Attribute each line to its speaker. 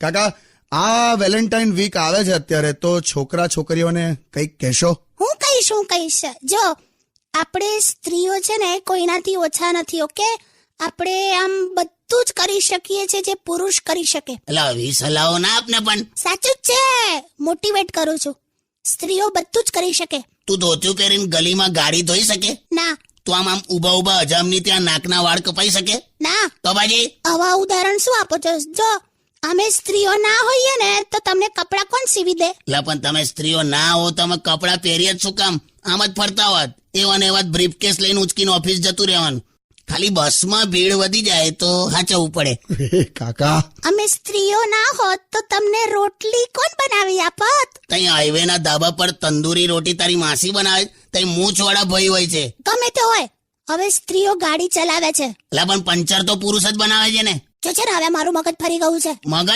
Speaker 1: કાકા આ Valentine week આવે છે અત્યારે, તો છોકરા છોકરીઓને કંઈક કહેશો?
Speaker 2: હું કહીશ. જો આપણે સ્ત્રીઓ છે ને કોઈનાથી ઓછા નથી. ઓકે, આપણે આમ બધું જ કરી શકીએ છીએ જે પુરુષ કરી શકે.
Speaker 3: એટલે આવી સલાહો ના આપને પણ.
Speaker 2: સાચું જ છે, મોટિવેટ કરું છું. સ્ત્રીઓ બધું જ કરી શકે.
Speaker 3: તું ધોતું પહેરીને ગલીમાં ગાડી ધોઈ શકે?
Speaker 2: ના.
Speaker 3: તું આમ ઉભા અજામની ત્યાં નાકના વાળ કપાઈ શકે?
Speaker 2: ના.
Speaker 3: તો બાજી
Speaker 2: આવા ઉદાહરણ શું આપો છો? જો અમે સ્ત્રીઓ ના હોઈએ ને તો તમને કપડાં કોણ સીવી દે?
Speaker 3: એટલે પણ તમે સ્ત્રીઓ ના હો તો અમે કપડાં પહેરીએ જ શું કામ? આમ જ ફરતા હોત. એવા બ્રીફકેસ લઈને ઉચકીને ઓફિસ જતું રહેવાનું. ખાલી બસમાં ભીડ વધી જાય તો હાચવવું પડે.
Speaker 1: કાકા
Speaker 2: અમે સ્ત્રીઓ ના હોત તો તમને રોટલી કોણ બનાવી આપત?
Speaker 3: તઈ હાઈવે ના ધાબા પર તંદૂરી રોટી તારી માસી બનાવે, તઈ મૂછવાળા ભાઈ હોય છે.
Speaker 2: ગમે તે હોય, હવે સ્ત્રીઓ ગાડી ચલાવે છે.
Speaker 3: એટલે પણ પંચર તો પુરુષ જ બનાવે છે ને.
Speaker 2: જો છે ને હવે મારું મગજ ફરી ગયું છે.
Speaker 3: મગજ